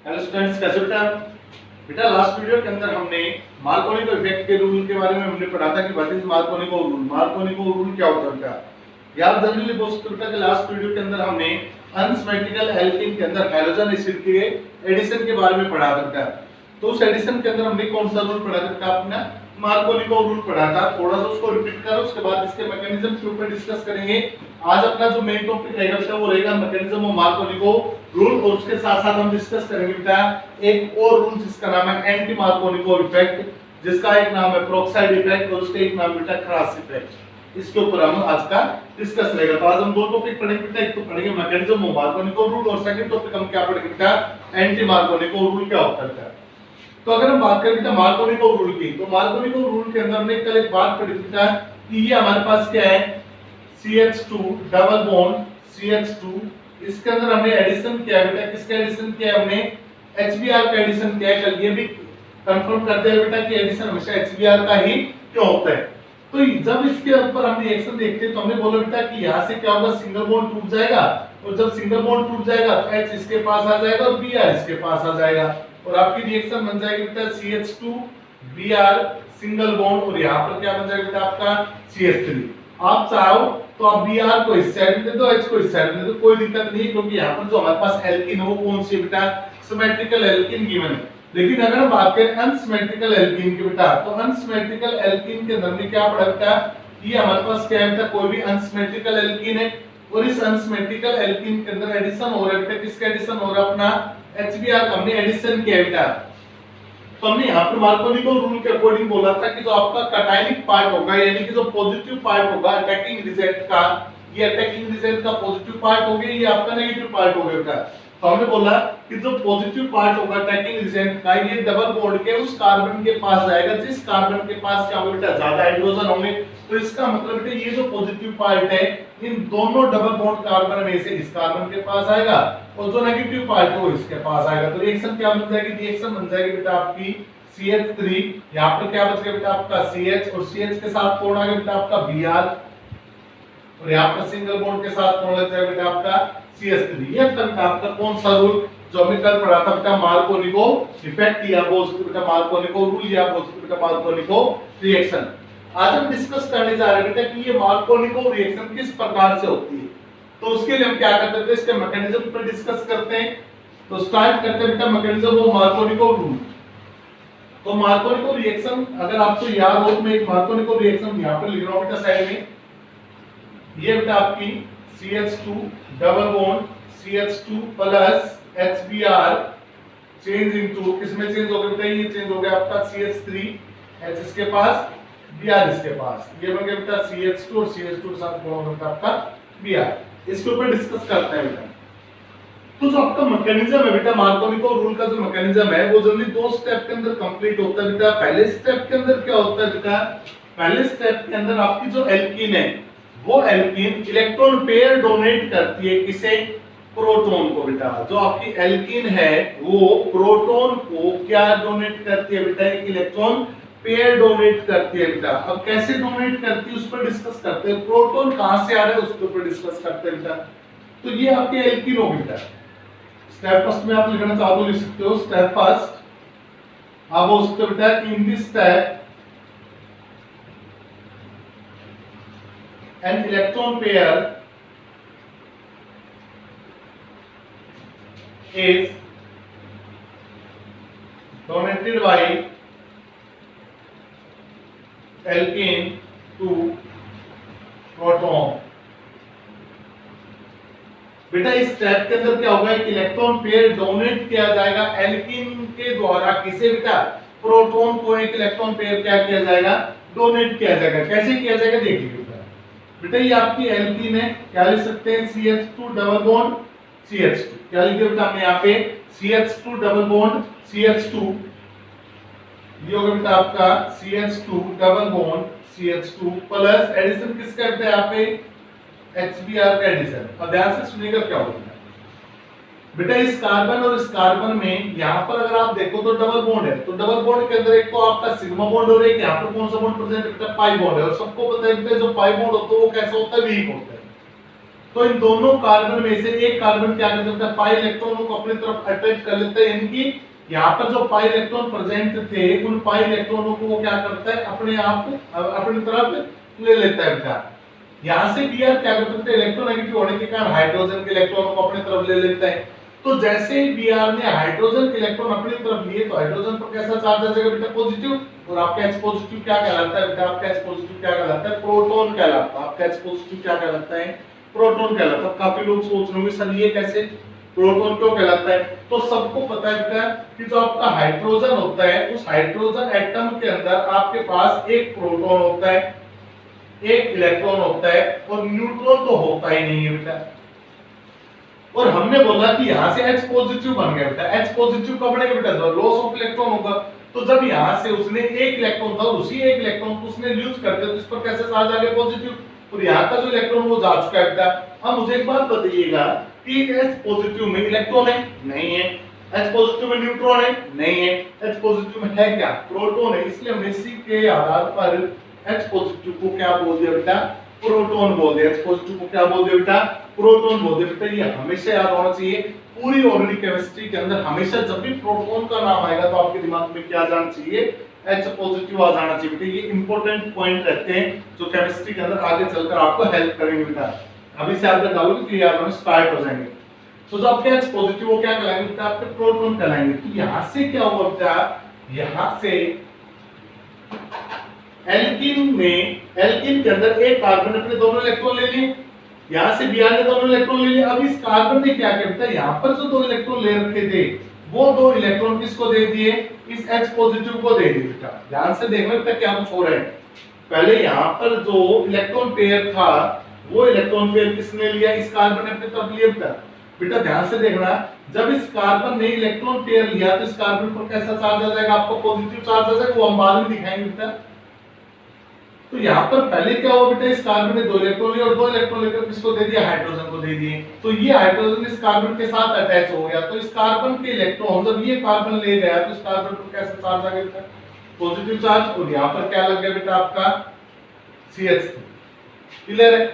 Hello students, कैसे बेटा? बेटा लास्ट वीडियो के अंदर हमने मार्कोनिको इफेक्ट के रूल के बारे में हमने पढ़ा था कि what is Markovnikov rule. Markovnikov rule क्या होता है बेटा? यार जनरली बोल सकते बेटा कि लास्ट वीडियो के अंदर हमने अनसिमेट्रिकल एल्कीन के अंदर हैलोजन एसिड के एडिशन के बारे में पढ़ा था बेटा। तो उस एडिशन के अंदर हमने कौन सा रूल पढ़ा था बेटा? अपना मार्कोनिको रूल पढ़ा था। थोड़ा सा उसको रिपीट करो, उसके बाद इसके मैकेनिज्म के ऊपर डिस्कस करेंगे। आज अपना जो मेन टॉपिक रहेगा बेटा वो रहेगा मैकेनिज्म ऑफ मार्कोनिको रूल, और उसके साथ साथ हम डिस्कस करेंगे बेटा एक और रूल जिसका नाम है एंटी मार्कोनिको इफेक्ट, जिसका एक नाम है पेरोक्साइड इफेक्ट और उसका एक नाम बेटा क्रास इफेक्ट। इसके ऊपर हम आज का डिस्कस रहेगा। तो आज हम दो टॉपिक पढ़ेंगे बेटा, एक तो पढ़ेंगे मैकेनिज्म ऑफ मार्कोनिको रूल और सेकंड टॉपिक हम क्या पढ़ेंगे बेटा? एंटी मार्कोनिको रूल क्या होता है। तो अगर हम बात करें बेटा मार्कोनिको रूल की, तो मार्कोनिको रूल के अंदर हमने कल एक बात पढ़ी बेटा कि ये हमारे पास क्या है, CH2 डबल बॉन्ड CH2, इसके अंदर हमने एडिशन किया है बेटा। किसका एडिशन किया है हमने? HBr का एडिशन किया है। कल ये भी कंफर्म कर दिया बेटा कि एडिशन हमेशा HBr का ही क्यों होता है। तो जब इसके ऊपर हम रिएक्शन देखते हैं तो हमने बोला बेटा कि यहाँ से क्या होगा, सिंगल बॉन्ड टूट जाएगा, और जब सिंगल बॉन्ड टूट जाएगा तो H इसके पास आ जाएगा और Br इसके पास आ जाएगा, और आपकी रिएक्शन बन जाएगी बेटा CH2 Br सिंगल बॉन्ड, और यहाँ पर क्या बन जाएगा बेटा आपका CH3। आप चाहो तो आप Br को इस साइड में दे दो, H को इस साइड में दे दो, कोई दिक्कत नहीं, क्योंकि यहाँ पर जो हमारे पास एल्कीन है वो कौन सी बेटा? सिमेट्रिकल एल्कीन गिवन है। लेकिन अगर हम बात करें अनसिमेट्रिकल एल्कीन की बेटा, तो अनसिमेट्रिकल एल्कीन के अंदर में क्या पढ़ा बेटा? ये हमारे पास क्या है बेटा? कोई भी अनसिमेट्रिकल एल्कीन है, और इस अनसिमेट्रिकल एल्कीन के अंदर एडिशन हो रहा है बेटा। किसका एडिशन हो रहा है? अपना HBr का हमने एडिशन किया बेटा। तो हमने यहाँ पर मार्कोनिको रूल के अकॉर्डिंग बोला था कि जो आपका कैटायनिक पार्ट होगा, यानी कि जो पॉजिटिव पार्ट होगा अटैकिंग रिजल्ट का, ये अटैकिंग रिजल्ट का पॉजिटिव पार्ट हो गया, ये आपका नेगेटिव पार्ट हो गया बेटा। तो हमने बोला कि जो पॉजिटिव पार्ट होगा अटैकिंग रिजल्ट का, ये डबल बॉन्ड के उस कार्बन के पास जाएगा जिस कार्बन के पास क्या होगा बेटा? ज्यादा हाइड्रोजन होंगे। तो इसका मतलब बेटा ये जो पॉजिटिव पार्ट है इन दोनों डबल बॉन्ड कार्बन में से इस कार्बन के पास आएगा, और जो नेगेटिव पार्ट है वो इसके पास आएगा। तो रिएक्शन क्या बन जाएगी? रिएक्शन बन जाएगी बेटा आपकी CH3, यहाँ पर क्या बच गया बेटा आपका CH, और CH के साथ कौन आ गया बेटा आपका Br, और यहाँ पर सिंगल बॉन्ड के साथ कौन लग जाएगा बेटा आपका CH3। ये तक आपका कौन सा रूल जो हमने कल पढ़ा था बेटा? मार्कोनिको इफेक्ट, या बोल सकते बेटा मार्कोनिको रूल, या बोल सकते बेटा मार्कोनिको रिएक्शन। आज हम डिस्कस करने जा रहे हैं बेटा कि ये मार्कोनिको रिएक्शन किस प्रकार से होती है। तो उसके लिए हम क्या करते हैं, इसके मैकेनिज्म पर डिस्कस करते हैं। तो स्टार्ट करते हैं बेटा मैकेनिज्म ऑफ मार्कोनिको रूल। तो मार्कोनिको रिएक्शन अगर आपको याद हो तो मैं एक मार्कोनिको रिएक्शन यहां पर लिख रहा हूं बेटा साइड में। ये बेटा आपकी CH2 double bond CH2 plus HBr change into, किसमें चेंज हो गया बेटा? ये चेंज हो गया आपका CH3, H इसके पास Br इसके पास, ये बन गया बेटा CH2 और CH2 के साथ कौन होता है आपका Br। इसके ऊपर डिस्कस करते हैं बेटा। तो जो आपका मैकेनिज्म है बेटा मार्कोनिको रूल का, जो मैकेनिज्म है वो जनरली दो स्टेप के अंदर कंप्लीट होता है बेटा। पहले स्टेप के अंदर क्या होता है बेटा? पहले स्टेप के अंदर आपकी जो एल्कीन है वो एल्कीन इलेक्ट्रॉन पेयर डोनेट करती है, किसे? प्रोटॉन को बेटा। जो आपकी एल्कीन है वो प्रोटॉन को क्या डोनेट करती है बेटा? एक इलेक्ट्रॉन पेयर डोनेट करती है बेटा। अब कैसे डोनेट करती है उस पर डिस्कस करते हैं। प्रोटॉन कहां से आ रहा है उसके ऊपर डिस्कस करते हैं बेटा। तो ये आपके एल्कीन हो बेटा। स्टेप फर्स्ट में आप लिखना चाहो तो लिख सकते हो। स्टेप फर्स्ट आप बोल सकते हो बेटा कि in this step an electron pair is donated by alkene to proton। बेटा इस स्टेप के अंदर क्या होगा? एक इलेक्ट्रॉन पेयर डोनेट किया जाएगा एल्कीन के द्वारा, किसे बेटा? प्रोटॉन को एक इलेक्ट्रॉन पेयर क्या किया जाएगा? डोनेट किया जाएगा। कैसे किया जाएगा देखिए बेटा। बेटा ये आपकी एल्कीन है, क्या लिख सकते हैं? CH2 डबल बॉन्ड CH2, क्या लिख दिया बेटा हमने यहाँ पे? CH2 डबल बॉन्ड CH2, ये होगा बेटा आपका CH2 double bond CH2 plus addition किसका है बेटा? यहाँ पे HBr का एडिशन। अब ध्यान से सुनिएगा क्या होगा बेटा। इस कार्बन और इस कार्बन में यहाँ पर अगर आप देखो तो डबल बॉन्ड है, तो डबल बॉन्ड के अंदर एक तो आपका सिग्मा बॉन्ड और एक यहाँ पर कौन सा बॉन्ड प्रेजेंट है बेटा? पाई बॉन्ड है। और सबको पता है बेटा जो पाई बॉन्ड होता है वो कैसा होता है? वीक होता है। तो इन दोनों कार्बन में से एक कार्बन क्या कर देता है, पाई इलेक्ट्रॉनों को अपनी तरफ अट्रैक्ट कर लेता है, यानी कि यहाँ पर जो पाई इलेक्ट्रॉन प्रेजेंट थे उन पाई इलेक्ट्रॉनों को वो क्या करता है, अपने आप अपनी तरफ ले लेता है बेटा। यहाँ से Br क्या कर सकते हैं, इलेक्ट्रोनेगेटिव होने के कारण हाइड्रोजन के इलेक्ट्रॉनों को अपनी तरफ ले लेता है। तो जैसे ही Br ने हाइड्रोजन के इलेक्ट्रॉन अपनी तरफ लिए तो हाइड्रोजन पर कैसा चार्ज आ जाएगा बेटा, पॉजिटिव, और आपका H पॉजिटिव क्या कहलाता है बेटा, आपका H पॉजिटिव क्या कहलाता है, प्रोटॉन कहलाता है। आपका H पॉजिटिव क्या कहलाता है, प्रोटॉन कहलाता है। काफी लोग सोच रहे होंगे सर ये कैसे, प्रोटॉन क्यों कहलाता है, तो सबको पता है बेटा कि जो आपका हाइड्रोजन होता है उस हाइड्रोजन एटम के अंदर आपके पास एक प्रोटॉन होता है, एक इलेक्ट्रॉन होता है, और न्यूट्रॉन तो होता ही नहीं है बेटा। और हमने बोला कि यहाँ से H पॉजिटिव बन गया बेटा, H पॉजिटिव कब बनेगा बेटा, जब लॉस ऑफ इलेक्ट्रॉन होगा। तो जब यहाँ से उसने एक इलेक्ट्रॉन था, उसी एक इलेक्ट्रॉन को उसने लूज कर दिया तो इस पर कैसे चार्ज आ गया, पॉजिटिव, और यहाँ का जो इलेक्ट्रॉन वो जा चुका है बेटा। अब मुझे एक बात बताइएगा कि H पॉजिटिव में इलेक्ट्रॉन है, नहीं है, H पॉजिटिव में न्यूट्रॉन है, नहीं है, H पॉजिटिव में है क्या, प्रोटॉन है। इसलिए हमने इसी के आधार पर H पॉजिटिव को क्या बोल दिया बेटा, प्रोटॉन बोल दिया। H पॉजिटिव को क्या बोल दिया बेटा, प्रोटॉन बोल दिया बेटा। ये हमेशा याद होना चाहिए, पूरी ऑर्गेनिक केमिस्ट्री के अंदर हमेशा जब भी प्रोटॉन का नाम आएगा तो आपके दिमाग में क्या जाना चाहिए, H पॉजिटिव आ जाना चाहिए बेटा। ये इंपॉर्टेंट पॉइंट रहते हैं जो केमिस्ट्री के अंदर आगे चलकर आपको हेल्प करेंगे बेटा। अभी से आप डालोगे तो क्लियर होने स्टार्ट हो जाएंगे। तो जो आपके H पॉजिटिव वो क्या कहलाएंगे बेटा, आपके प्रोटॉन कहलाएंगे। तो यहां से क्या हुआ बेटा, यहां से एल्कीन के अंदर एक कार्बन अपने दोनों इलेक्ट्रॉन ले लिए, यहां से Br ने दोनों इलेक्ट्रॉन ले लिए। अब इस कार्बन ने क्या किया बेटा, यहां पर जो दो इलेक्ट्रॉन ले रखे थे वो दो इलेक्ट्रॉन किसको दे दिए, इस H पॉजिटिव को दे दिए बेटा। ध्यान से देखना बेटा क्या कुछ हो रहा है। पहले यहां पर जो इलेक्ट्रॉन पेयर था वो इलेक्ट्रॉन पेयर किसने लिया, इस कार्बन ने अपने तरफ लिया बेटा। बेटा ध्यान से देखना, जब इस कार्बन ने इलेक्ट्रॉन पेयर लिया तो इस कार्बन पर कैसा चार्ज आ जाएगा, आपको पॉजिटिव चार्ज आ जाएगा, वो हम बाद में दिखाएंगे बेटा। तो यहाँ पर पहले क्या हुआ बेटा, इस कार्बन ने दो इलेक्ट्रॉन लिए और दो इलेक्ट्रॉन लेकर किसको दे दिया, हाइड्रोजन को दे दिए। तो ये हाइड्रोजन इस कार्बन के साथ अटैच हो गया, तो इस कार्बन के इलेक्ट्रॉन जब ये कार्बन ले गया तो इस कार्बन पर कैसा चार्ज आ गया बेटा, पॉजिटिव चार्ज। और यहाँ पर क्या लग गया बेटा, आपका CH3। क्लियर है।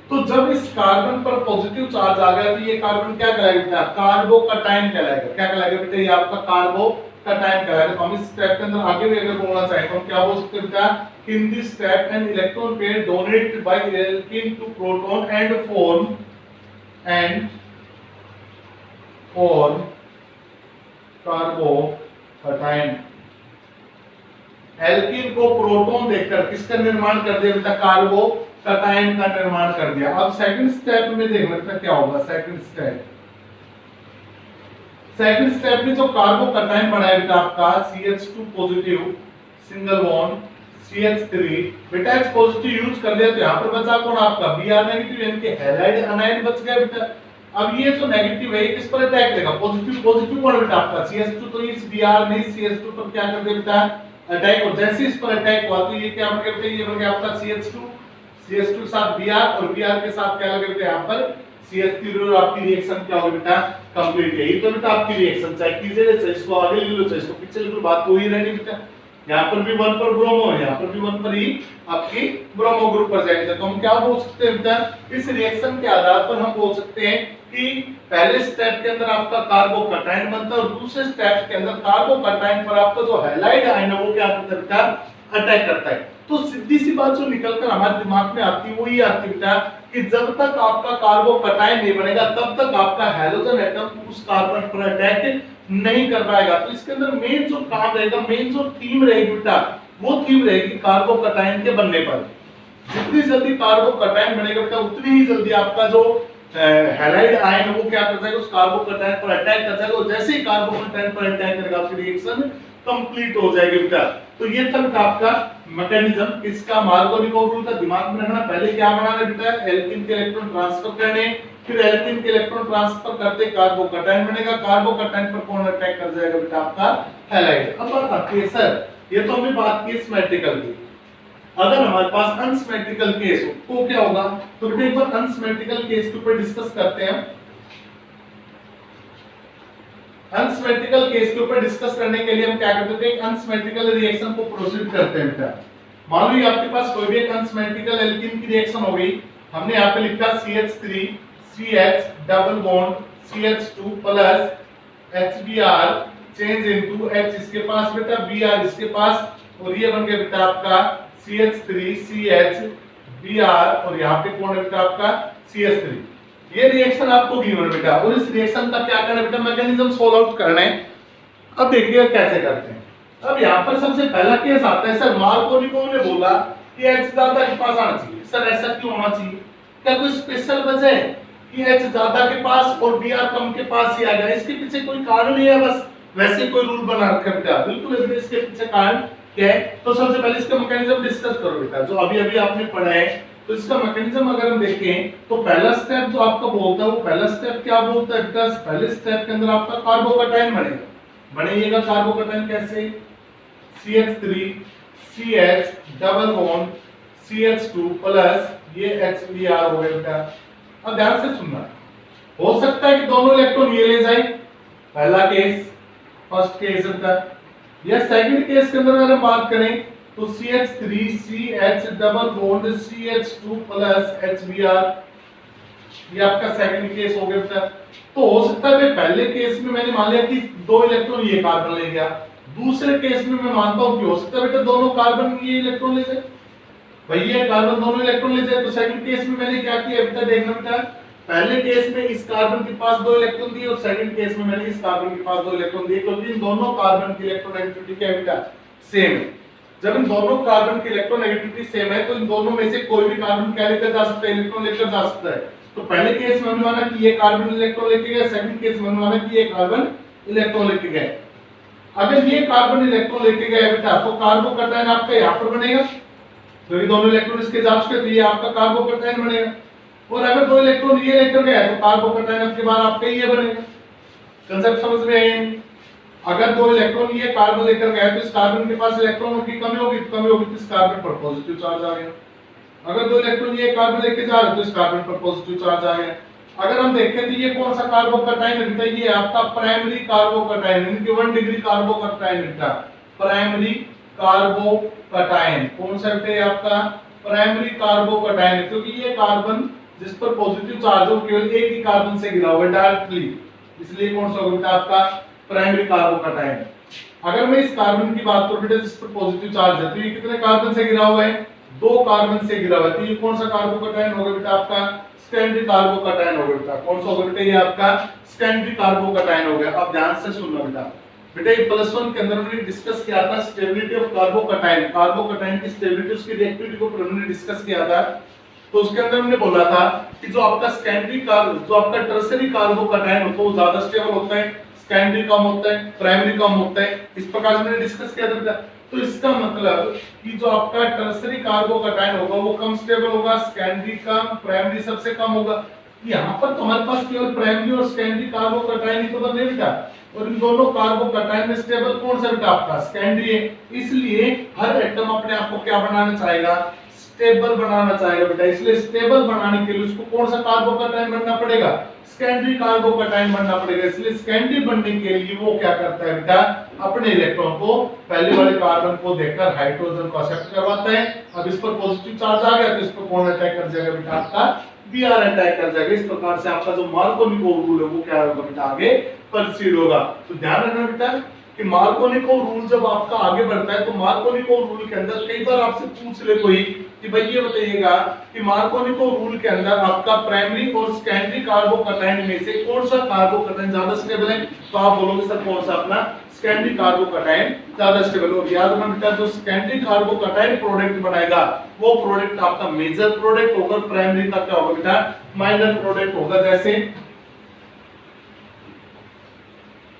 तो जब इस कार्बन पर पॉजिटिव चार्ज आ गया तो ये कार्बन क्या कहलाएगा बेटा, कार्बोकैटायन कहलाएगा। क्या कहलाएगा बेटा, ये आपका कार्बोकैटायन कहलाएगा। तो हम इस स्टेप के अंदर आगे भी अगर बोलना चाहें तो हम क्या बोल सकते हैं बेटा, in this step an electron pair donated by alkene to proton and form carbocation. Alkene को प्रोटॉन देकर किसका निर्माण कर दिया बेटा, कार्बोकैटायन का निर्माण कर दिया। अब सेकंड स्टेप में देखना बेटा क्या होगा। सेकंड स्टेप में जो कार्बोकैटायन बनाया बेटा आपका CH2 positive single bond CH3 बेटा H पॉजिटिव यूज कर लिया तो यहाँ पर बचा कौन, आपका Br नेगेटिव, यानी कि हैलाइड अनायन बच गया बेटा। अब ये जो नेगेटिव है किस पर अटैक करेगा, पॉजिटिव कौन बेटा आपका CH2। तो इस Br ने CH2 पर क्या कर दिया बेटा, अटैक। और जैसे इस पर अटैक हुआ तो ये क्या बन गया बेटा, ये बन गया आपका CH2 के साथ Br, और Br के साथ क्या लगे बेटा यहाँ पर CH3, और आपकी रिएक्शन क्या होगी बेटा, कंप्लीट है। ये तो बेटा आपकी रिएक्शन, चाहे कीजिए चाहे इसको आगे ले लो चाहे इसको पीछे ले लो, बात वही रहनी बेटा। यहाँ पर भी 1 पर ब्रोमो, यहाँ पर भी 1 पर ही आपकी ब्रोमो ग्रुप पर जाएंगे। तो हम क्या बोल सकते हैं बेटा, इस रिएक्शन के आधार पर हम बोल सकते हैं कि पहले स्टेप के अंदर आपका कार्बोकैटायन बनता है और दूसरे स्टेप के अंदर कार्बोकैटायन पर आपका जो हैलाइड आयन है वो क्या करता है बेटा, अटैक करता है। तो सीधी सी बात जो निकलकर हमारे दिमाग में आती है वो ये आती है बेटा कि जब तक आपका कार्बोकैटायन नहीं बनेगा तब तक आपका हैलोजन एटम उस कार्बन पर अटैक नहीं कर पाएगा। तो इसके अंदर मेन जो काम रहेगा, मेन जो थीम रहेगी बेटा, वो थीम रहेगी कार्बोकैटायन के बनने पर। जितनी जल्दी कार्बोकैटायन बनेगा बेटा उतनी ही जल्दी आपका जो हैलाइड आयन है वो क्या कर जाएगा, उस कार्बोकैटायन पर अटैक कर जाएगा। और जैसे ही कार्बोकैटायन पर अटैक करेगा आपकी रिएक्शन कंप्लीट हो जाएगी बेटा। तो ये था बेटा आपका मैकेनिज्म किसका, मार्कोनिकोव रूल का। दिमाग में रखना, पहले क्या बनाना बेटा, एल्कीन के इलेक्ट्रॉन ट्रांसफर करने, फिर एल्कीन के इलेक्ट्रॉन ट्रांसफर करते कार्बोकैटायन बनेगा, कार्बोकैटायन पर कौन अटैक कर जाएगा बेटा, आपका हैलाइड। अब बात आती है सर, ये तो हमने बात की सिमेट्रिकल की, अगर हमारे पास अनसिमेट्रिकल केस हो तो क्या होगा। तो बेटा एक बार अनसिमेट्रिकल केस के ऊपर डिस्कस करते हैं। अनसिमेट्रिकल केस के ऊपर डिस्कस करने के लिए हम क्या करते हैं, एक अनसिमेट्रिकल रिएक्शन को प्रोसीड करते हैं बेटा। मान लो आपके पास कोई भी एक अनसिमेट्रिकल एल्कीन की रिएक्शन हो गई, हमने यहाँ पे लिखा CH3 CH double bond CH2 plus HBr change into H इसके पास बेटा Br इसके पास और ये बन गया बेटा आपका CH3 CH Br और यहाँ पे कौन है बेटा आपका CH3। ये रिएक्शन आपको गिवन है बेटा और इस रिएक्शन का क्या करना है बेटा मैकेनिज्म सोल्व आउट करना है। अब देखिए कैसे करते हैं। अब यहाँ पर सबसे पहला केस आता है सर मार्कोनिकोव ने बोला कि H ज्यादा के पास आना चाहिए। सर ऐसा क्यों होना चाहिए? क्या कोई स्पेशल वजह है कि H ज्यादा के पास और Br कम के पास ही आ जाए? इसके पीछे कोई कारण नहीं है, बस वैसे कोई रूल बना रखा है बेटा? बिल्कुल इसके पीछे कारण क्या है? तो सबसे पहले इसका मैकेनिज्म डिस्कस करो बेटा, जो अभी अभी आपने पढ़ा है। तो इसका मैकेनिज्म अगर हम देखें तो पहला स्टेप जो आपका बोलता है वो पहला स्टेप क्या बोलता है बेटा? पहले स्टेप के अंदर आपका कार्बोकैटायन बनेगा। बनाइएगा कार्बोकैटायन कैसे? CH3 CH double bond CH2 plus ये HBr हो गया बेटा। अब ध्यान से सुनना, हो सकता है कि दोनों इलेक्ट्रॉन ये ले जाए, पहला केस फर्स्ट केस होता है। या सेकंड केस के अंदर अगर हम बात करें तो CH3 CH double bond CH2 plus HBr, ये आपका सेकंड केस हो गया बेटा। तो हो सकता है पहले केस में मैंने मान लिया कि दो इलेक्ट्रॉन ये कार्बन ले गया, दूसरे केस में मैं मानता हूं कि हो सकता है बेटा दोनों कार्बन ये इलेक्ट्रॉन ले जाए, भैया कार्बन दोनों इलेक्ट्रॉन ले जाए। तो सेकंड केस में मैंने क्या किया बेटा देखना बेटा, पहले केस में इस कार्बन के पास दो इलेक्ट्रॉन दिए और सेकंड केस में मैंने इस कार्बन के पास दो इलेक्ट्रॉन दिए, क्योंकि इन दोनों कार्बन की इलेक्ट्रोनेगेटिविटी क्या है बेटा? सेम है। जब इन दोनों कार्बन की इलेक्ट्रोनेगेटिविटी सेम है तो इन दोनों में से कोई भी कार्बन क्या लेकर जा सकता है? इलेक्ट्रॉन लेकर जा सकता है। तो पहले केस में हमने माना कि ये कार्बन इलेक्ट्रॉन लेके गया, सेकंड केस में हमने माना कि ये कार्बन इलेक्ट्रॉन लेके गया। अगर ये कार्बन इलेक्ट्रॉन लेके गया बेटा तो कार्बोकैटायन आपका यहाँ पर बनेगा, क्योंकि दोनों इलेक्ट्रॉन इसके जा चुके, तो ये आपका कार्बोकैटायन बनेगा। और अगर दो इलेक्ट्रॉन ये लेकर गया तो कार्बोकैटायन के बाद आपका ये बनेगा। कांसेप्ट समझ में आया? अगर दो इलेक्ट्रॉन ये कार्बन लेकर गया तो इस कार्बन के पास इलेक्ट्रॉनों की कमी होगी, तो कमी होगी तो इस कार्बन पर पॉजिटिव चार्ज आ गया। अगर दो इलेक्ट्रॉन ये कार्बन लेके जा रहे तो इस कार्बन पर पॉजिटिव चार्ज आ गया। अगर हम देखें तो ये कौन सा कार्बोकैटायन है? ये आपका प्राइमरी कार्बोकैटायन, इनकी 1 डिग्री कार्बोकैटायन बेटा, प्राइमरी कार्बोकैटायन। कौन सा है आपका? प्राइमरी कार्बोकैटायन, क्योंकि ये कार्बन जिस पर पॉजिटिव चार्ज हो केवल एक ही कार्बन से घिरा हुआ है डायरेक्टली, इसलिए कौन सा होगा आपका? Primary carbocation. अगर मैं इस कार्बन की बात करूं बेटा जिस पर पॉजिटिव चार्ज है, तो ये कितने कार्बन से घिरा हुआ है? दो कार्बन से घिरा हुआ है। तो ये कौन सा कार्बोकैटायन होगा बेटा? आपका सेकेंडरी कार्बोकैटायन होगा बेटा। कौन सा होगा बेटा? ये आपका सेकेंडरी कार्बोकैटायन हो गया। अब ध्यान से सुनना बेटा, बेटा ये +1 के अंदर हमने डिस्कस किया था स्टेबिलिटी ऑफ कार्बोकैटायन, कार्बोकैटायन की स्टेबिलिटी, उसकी रिएक्टिविटी को हमने डिस्कस किया था। तो उसके अंदर हमने बोला था कि जो आपका सेकेंडरी जो आपका टर्शियरी कार्बोकैटायन होता है वो ज्यादा स्टेबल होता है, सेकेंडरी कम होता है, प्राइमरी कम होता है। इस प्रकार से हमने डिस्कस किया था। तो इसका मतलब कि जो आपका टर्शियरी कार्बोकैटायन होगा वो कम स्टेबल होगा, सेकेंडरी कम, प्राइमरी सबसे कम होगा। यहाँ पर तो हमारे पास केवल प्राइमरी और सेकेंडरी कार्बोकैटायन ही तो बने बेटा, और इन दोनों कार्बोकैटायन में स्टेबल कौन सा बेटा? आपका सेकेंडरी है। इसलिए हर एटम अपने आप को क्या बनाना चाहेगा? स्टेबल बनाना चाहेगा बेटा। इसलिए स्टेबल बनाने के लिए उसको कौन सा कार्बोकैटायन बनना पड़ेगा? सेकेंडरी कार्बोकैटायन बनना पड़ेगा। इसलिए सेकेंडरी बनने के लिए वो क्या करता है बेटा? अपने इलेक्ट्रॉन को पहले वाले कार्बन को देकर हाइड्रोजन को एक्सेप्ट करवाता है। अब इस पर पॉजिटिव चार्ज आ गया तो इस पर कौन अटैक कर जाएगा बेटा? आपका Br अटैक कर जाएगा। इस प्रकार से आपका जो मार्कोनिकोव रूल है वो क्या होगा बेटा? आगे प्रोसीड होगा। तो ध्यान रखना बेटा कि मार्कोनिकोव रूल जब आपका आगे बढ़ता है तो मार्कोनिकोव रूल के अंदर कई बार आपसे पूछ ले कोई कि भाई ये बताइएगा कि मार्कोनिकोव रूल के अंदर आपका प्राइमरी और सेकेंडरी कार्बोकैटायन में से कौन सा कार्बोकैटायन ज्यादा स्टेबल है? तो आप बोलोगे सर कौन सा? अपना सेकेंडरी कार्बोकैटायन ज्यादा स्टेबल। और याद रखना बेटा जो सेकेंडरी कार्बोकैटायन प्रोडक्ट बनाएगा वो प्रोडक्ट आपका मेजर प्रोडक्ट होगा, प्राइमरी का क्या होगा बेटा? माइनर प्रोडक्ट होगा। जैसे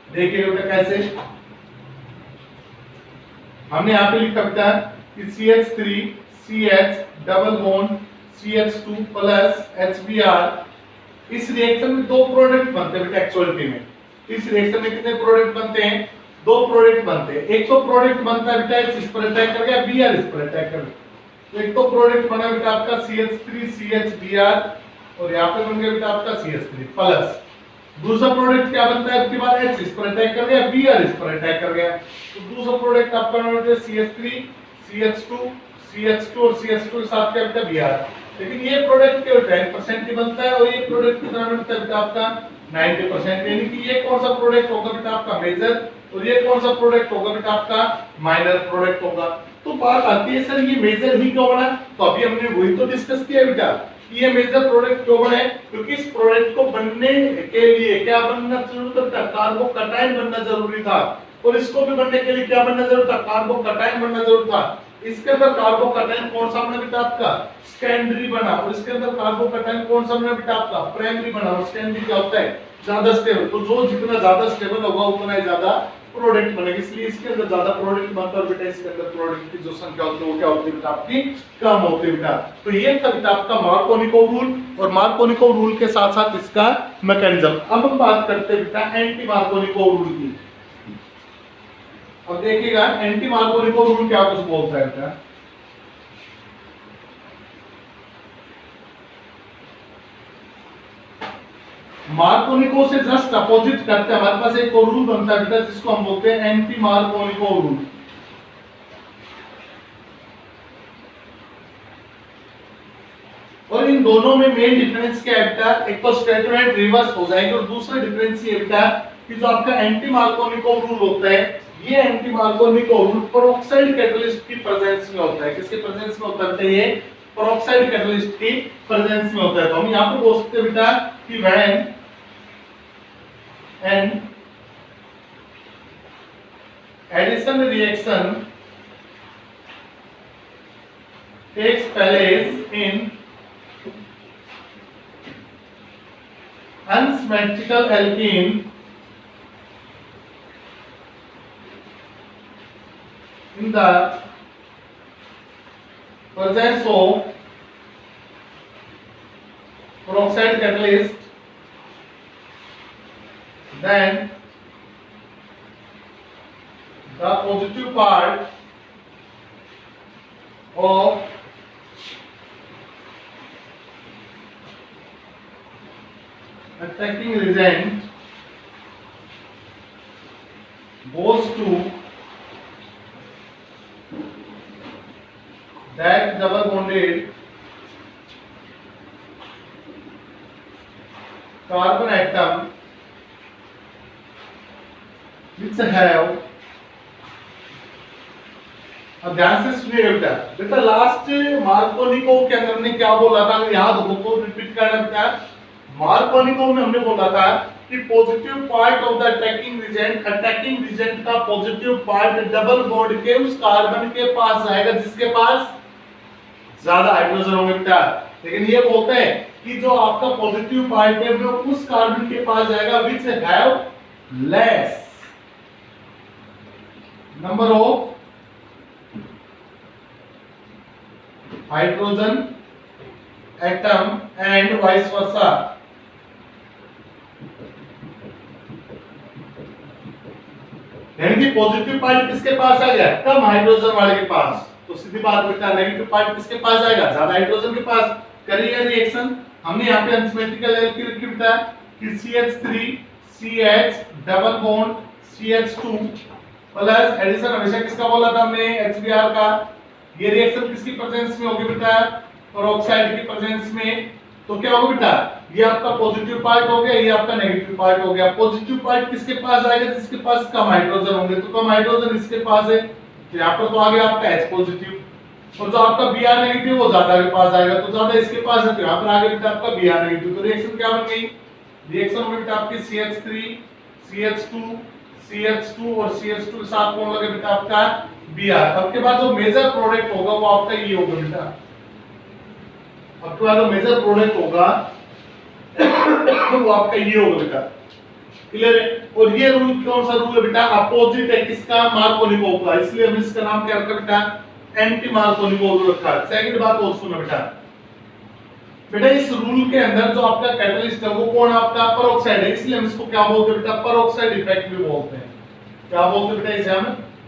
देखिए बेटा कैसे हमने यहाँ पे लिखा बेटा कि CH3 CH double bond CH2 plus HBr, इस रिएक्शन में दो प्रोडक्ट बनते हैं बेटा। एक्चुअलिटी में इस रिएक्शन में कितने प्रोडक्ट बनते हैं? दो प्रोडक्ट बनते हैं। एक तो प्रोडक्ट बनता है बेटा इस पर अटैक कर गया, Br इस पर अटैक कर गया। एक तो प्रोडक्ट बना बेटा आपका CH3 CH Br और यहाँ पे बन गया बेटा आपका CH3 प्लस। दूसरा प्रोडक्ट क्या बनता है? आपके बाद H इस पर अटैक कर गया, Br इस पर अटैक कर गया। तो दूसरा प्रोडक्ट आपका बनता है CH3 CH2 CH2 और CH2 के साथ क्या बेटा? Br। लेकिन ये प्रोडक्ट केवल 10% ही बनता है और ये प्रोडक्ट कितना बनता है बेटा आपका 90%। यानी कि ये कौन सा प्रोडक्ट होगा बेटा आपका मेजर और ये कौन सा प्रोडक्ट होगा बेटा आपका माइनर प्रोडक्ट होगा। तो बात आती है सर ये मेजर ही क्यों बना, तो अभी हमने वही तो डिस्कस किया बेटा कि ये मेजर प्रोडक्ट क्यों बना है, क्योंकि इस प्रोडक्ट को बनने के लिए क्या बनना जरूरी था, कार्बोकैटायन बनना जरूरी था। और इसको भी बनने के लिए क्या बनना जरूरी था, कार्बोकैटायन बनना जरूरी था। इसके अंदर कार्बोकैटायन कौन सा बना बेटा आपका सेकेंडरी बना और इसके अंदर कार्बोकैटायन कौन सा बना बेटा आपका प्राइमरी बना। और सेकेंडरी क्या होता है ज्यादा स्टेबल, तो जो जितना ज्यादा स्टेबल होगा उतना ही ज्यादा प्रोडक्ट बनेगा, इसलिए इसके अंदर ज्यादा प्रोडक्ट बनता है और बेटा इसके अंदर प्रोडक्ट की जो संख्या होती है वो क्या होती है बेटा आपकी कम होती है बेटा। तो ये था बेटा आपका मार्कोनिकोव रूल और मार्कोनिकोव रूल के साथ साथ इसका मैकेनिज्म। अब हम बात करते हैं बेटा एंटी मार्कोनिकोव रूल की। अब देखिएगा एंटी मार्कोनिकोव रूल क्या कुछ बोलता है बेटा। मार्कोनिकोव से जस्ट अपोजिट करते हैं हमारे पास एक और रूल बनता है बेटा जिसको हम बोलते हैं एंटी मार्कोनिकोव रूल। और इन दोनों में मेन डिफरेंस क्या है बेटा, एक तो स्टेटमेंट रिवर्स हो जाएगी और दूसरा डिफरेंस ये बेटा कि जो आपका एंटी मार्कोनिकोव रूल होता है ये anti Markovnikov rule peroxide catalyst की प्रेजेंस में होता है। किसके प्रेजेंस में होता है, ये पेरोक्साइड कैटलिस्ट की प्रेजेंस में होता है। तो हम यहां पे बोल सकते हैं बेटा कि when an addition reaction takes place in unsymmetrical alkene in the presence of peroxide catalyst, then the positive part of attacking reagent goes to that double bonded carbon atom which have, अब ध्यान से सुनिए बेटा। बेटा last Markovnikov के अंदर हमने क्या बोला था, अगर याद हो तो रिपीट करना बेटा। मार्कोनिकोव में हमने बोला था कि positive part of the attacking reagent का पॉजिटिव पार्ट डबल बॉन्ड के उस कार्बन के पास जाएगा जिसके पास ज्यादा हाइड्रोजन होंगे बेटा। लेकिन ये बोलते हैं कि जो आपका पॉजिटिव पार्ट है वो उस कार्बन के पास जाएगा which have less number of hydrogen atom and vice versa। यानी कि पॉजिटिव पार्ट किसके पास आ गया, कम हाइड्रोजन वाले के पास, तो सीधी बात बेटा नेगेटिव पार्ट किसके पास जाएगा, ज्यादा हाइड्रोजन के पास। करिएगा रिएक्शन, हमने यहाँ पे अनसिमेट्रिकल एल्कीन लिखी बेटा कि CH3 CH double bond CH2 plus addition हमेशा किसका बोला था हमने, HBr का। ये रिएक्शन किसकी प्रेजेंस में होगी बेटा, पेरोक्साइड की प्रेजेंस में। तो क्या होगा बेटा, ये आपका पॉजिटिव पार्ट हो गया, ये आपका नेगेटिव पार्ट हो गया। पॉजिटिव पार्ट किसके पास आएगा, जिसके पास कम हाइड्रोजन होंगे, तो कम हाइड्रोजन इसके पास है, तो यहाँ पर तो आ गया आपका H पॉजिटिव। और जो आपका Br नेगेटिव वो ज्यादा के पास आएगा, तो ज्यादा इसके पास है, तो यहाँ पर आ गया बेटा आपका Br नेगेटिव। तो रिएक्शन क्या बन गई, रिएक्शन में बेटा आपकी CH3 CH2 CH2 और CH2 के साथ कौन लगे बेटा आपका Br। अब के बाद जो मेजर प्रोडक्ट होगा वो आपका ये होगा बेटा, अब के बाद जो मेजर प्रोडक्ट होगा वो आपका ये होगा बेटा, क्लियर है। और ये रूल कौन सा रूल है बेटा, अपोजिट है किसका, मार्कोनिकोव का, इसलिए हम इसका नाम क्या रखा बेटा, एंटी मार्कोनिकोव रूल रखा है। सेकंड बात और सुनो बेटा, बेटा इस रूल के अंदर जो आपका कैटलिस्ट है वो कौन आपका पेरोक्साइड है, इसलिए हम इसको क्या बोलते हैं बेटा, पेरोक्साइड इफेक्ट भी बोलते हैं। क्या बोलते हैं बेटा इसे हम,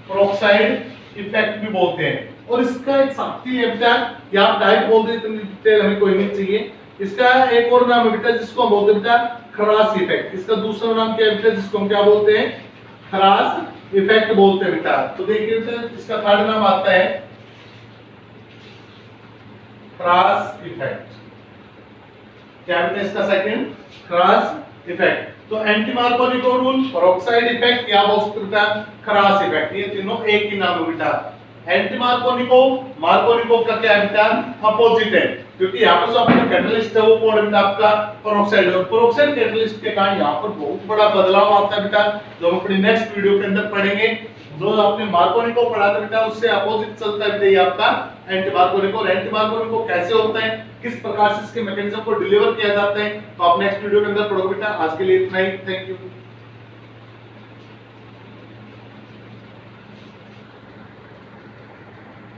पेरोक्साइड इफेक्ट भी बोलते हैं। और इसका एक शक्ति है बेटा, या आप डायरेक्ट बोल दे, इतनी डिटेल हमें कोई नहीं चाहिए। इसका एक और नाम है बेटा जिसको हम बोलते हैं बेटा खरास इफेक्ट। इसका दूसरा नाम क्या है बेटा, जिसको हम क्या बोलते हैं, खरास इफेक्ट बोलते हैं बेटा। तो देखिए बेटा इसका थर्ड नाम आता है क्रॉस इफेक्ट। क्या बेटा इसका सेकंड क्रॉस इफेक्ट। तो anti Markovnikov rule, peroxide effect या बेटा क्रॉस इफेक्ट, ये तीनों एक ही नाम है बेटा। एंटी मार्कोनिको, मार्कोनिको का क्या है बेटा अपोजिट है, क्योंकि यहाँ पर जो अपना कैटलिस्ट है वो कौन है बेटा आपका पेरोक्साइड है। और पेरोक्साइड कैटलिस्ट के कारण यहाँ पर बहुत बड़ा बदलाव आता है बेटा, जो हम अपनी नेक्स्ट वीडियो के अंदर पढ़ेंगे। जो आपने मार्कोनिको पढ़ा था बेटा उससे अपोजिट चलता है बेटा ये आपका एंटी मार्कोनिको। और एंटी मार्कोनिको कैसे होता है, किस प्रकार से इसके मैकेनिज्म को डिलीवर किया जाता है, तो आप नेक्स्ट वीडियो के अंदर पढ़ोगे बेटा। आज के लिए इतना ही, थैंक यू।